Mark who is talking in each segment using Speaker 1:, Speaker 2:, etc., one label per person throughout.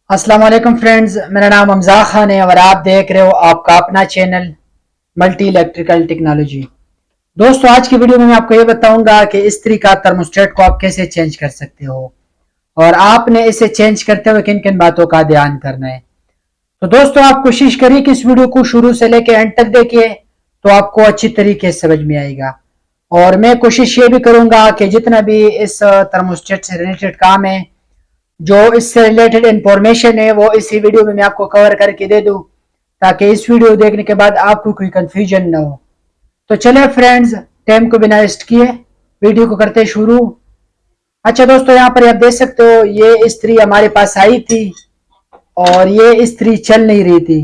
Speaker 1: अस्सलाम वालेकुम फ्रेंड्स, मेरा नाम हमजा खान है और आप देख रहे हो आपका अपना चैनल मल्टी इलेक्ट्रिकल टेक्नोलॉजी। दोस्तों, आज की वीडियो में मैं आपको ये बताऊंगा कि इस्त्री का थर्मोस्टेट को आप कैसे चेंज कर सकते हो और आपने इसे चेंज करते हुए किन किन बातों का ध्यान करना है। तो दोस्तों, आप कोशिश करिए कि इस वीडियो को शुरू से लेकर एंड तक देखिए, तो आपको अच्छी तरीके से समझ में आएगा। और मैं कोशिश ये भी करूंगा कि जितना भी इस थर्मोस्टेट से रिलेटेड काम है, जो इससे रिलेटेड इंफॉर्मेशन है, वो इसी वीडियो में मैं आपको कवर करके दे दूं, ताकि इस वीडियो देखने के बाद आपको कोई कंफ्यूजन ना हो। तो चले फ्रेंड्स, टाइम को बिना वेस्ट किए वीडियो को करते शुरू। अच्छा दोस्तों, यहाँ पर आप देख सकते हो ये इस्त्री हमारे पास आई थी और ये इस्त्री चल नहीं रही थी।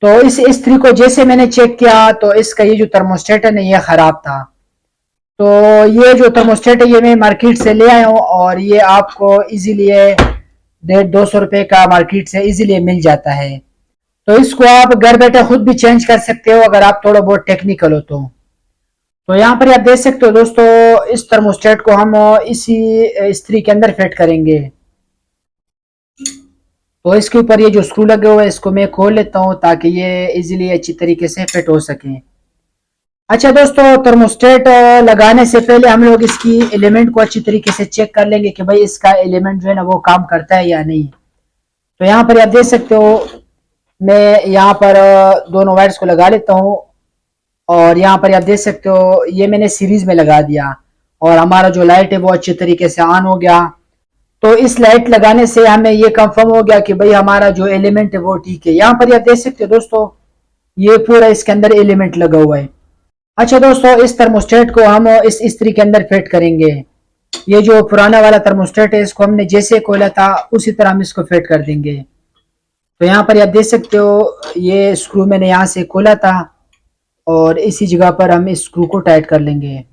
Speaker 1: तो इस इस्त्री को जैसे मैंने चेक किया तो इसका ये जो थर्मोस्टेट है ना, ये खराब था। तो ये जो थर्मोस्टेट है ये मैं मार्केट से ले आया हूँ और ये आपको इजीली 150-200 रुपए का मार्केट से इजीली मिल जाता है। तो इसको आप घर बैठे खुद भी चेंज कर सकते हो अगर आप थोड़ा बहुत टेक्निकल हो तो यहाँ पर आप देख सकते हो दोस्तों, इस थर्मोस्टेट को हम इसी इस्त्री के अंदर फिट करेंगे। तो इसके ऊपर ये जो स्क्रू लगे हुए हैं इसको मैं खोल लेता हूँ ताकि ये इजीली अच्छी तरीके से फिट हो सके। अच्छा दोस्तों, थर्मोस्टेट लगाने से पहले हम लोग इसकी एलिमेंट को अच्छी तरीके से चेक कर लेंगे कि भाई इसका एलिमेंट जो है ना वो काम करता है या नहीं। तो यहाँ पर आप देख सकते हो, मैं यहाँ पर दोनों वायर्स को लगा लेता हूँ और यहाँ पर आप देख सकते हो ये मैंने सीरीज में लगा दिया और हमारा जो लाइट है वो अच्छी तरीके से ऑन हो गया। तो इस लाइट लगाने से हमें ये कंफर्म हो गया कि भाई हमारा जो एलिमेंट है वो ठीक है। यहाँ पर आप देख सकते हो दोस्तों, ये पूरा इसके अंदर एलिमेंट लगा हुआ है। अच्छा दोस्तों, इस थर्मोस्टेट को हम इस इस्त्री के अंदर फिट करेंगे। ये जो पुराना वाला थर्मोस्टेट है इसको हमने जैसे खोला था उसी तरह हम इसको फिट कर देंगे। तो यहाँ पर आप देख सकते हो ये स्क्रू मैंने यहाँ से खोला था और इसी जगह पर हम इस स्क्रू को टाइट कर लेंगे।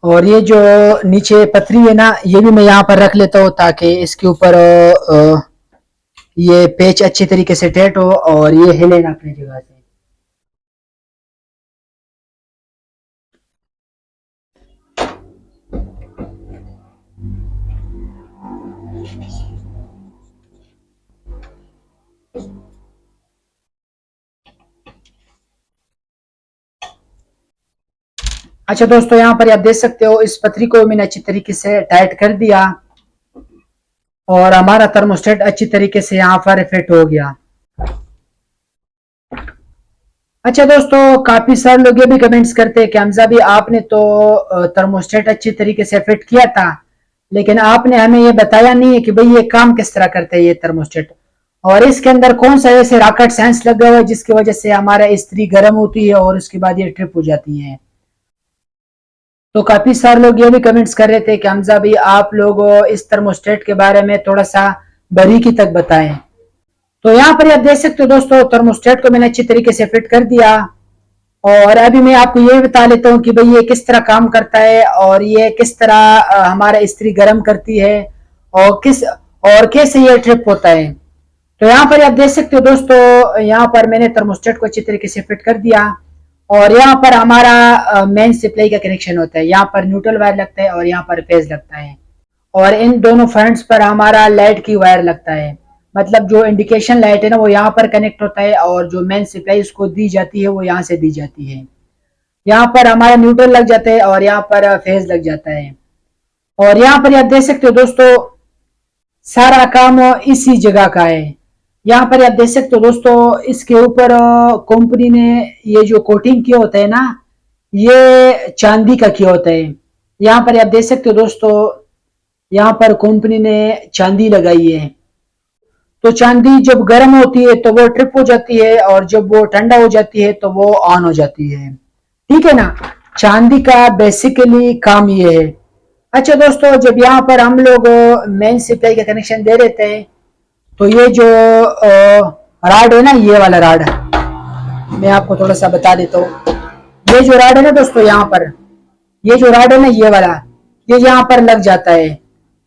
Speaker 1: और ये जो नीचे पतरी है ना, ये भी मैं यहाँ पर रख लेता हूँ ताकि इसके ऊपर ये पेच अच्छे तरीके से टाइट हो और ये हिले ना अपनी जगह से। अच्छा दोस्तों, यहाँ पर आप देख सकते हो इस पतरी को मैंने अच्छी तरीके से टाइट कर दिया और हमारा थर्मोस्टेट अच्छी तरीके से यहाँ पर फिट हो गया। अच्छा दोस्तों, काफी सारे लोग ये भी कमेंट्स करते हैं कि हमजा भी आपने तो थर्मोस्टेट अच्छी तरीके से फिट किया था, लेकिन आपने हमें ये बताया नहीं है कि भाई ये काम किस तरह करते हैं ये थर्मोस्टेट, और इसके अंदर कौन सा ऐसे रॉकेट साइंस लगा हुआ है जिसकी वजह से हमारा इस्त्री गर्म होती है और उसके बाद ये ट्रिप हो जाती है। तो काफी सारे लोग ये भी कमेंट्स कर रहे थे कि हमजा भी आप लोग इस थर्मोस्टेट के बारे में थोड़ा सा बारीकी तक बताएं। तो यहाँ पर आप देख सकते हो दोस्तों, थर्मोस्टेट को मैंने अच्छी तरीके से फिट कर दिया और अभी मैं आपको ये बता लेता हूँ कि भाई ये किस तरह काम करता है और ये किस तरह हमारा इस्त्री गर्म करती है और कैसे ये ट्रिप होता है। तो यहाँ पर आप देख सकते हो दोस्तों, यहाँ पर मैंने थर्मोस्टेट को अच्छी तरीके से फिट कर दिया और यहाँ पर हमारा मेन सप्लाई का कनेक्शन होता है। यहाँ पर न्यूट्रल वायर लगता है और यहाँ पर फेज लगता है और इन दोनों फ्रंट्स पर हमारा लाइट की वायर लगता है। मतलब जो इंडिकेशन लाइट है ना वो यहाँ पर कनेक्ट होता है और जो मेन सप्लाई उसको दी जाती है वो यहाँ से दी जाती है। यहाँ पर हमारा न्यूट्रल लग जाता है और यहाँ पर फेज लग जाता है। और यहाँ पर आप देख सकते हो दोस्तों, सारा काम इसी जगह का है। यहाँ पर आप देख सकते हो दोस्तों, इसके ऊपर कंपनी ने ये जो कोटिंग किया होता है ना, ये चांदी का किया होता है। यहाँ पर आप देख सकते हो दोस्तों, यहाँ पर कंपनी ने चांदी लगाई है। तो चांदी जब गर्म होती है तो वो ट्रिप हो जाती है और जब वो ठंडा हो जाती है तो वो ऑन हो जाती है। ठीक है ना, चांदी का बेसिकली काम ये है। अच्छा दोस्तों, जब यहाँ पर हम लोग मेन सप्लाई का कनेक्शन दे देते हैं तो ये जो राड है ना, ये वाला राड मैं आपको थोड़ा सा बता देता हूँ। ये जो राड है ना दोस्तों, यहाँ पर ये जो राड है ना, ये वाला, ये यहाँ पर लग जाता है।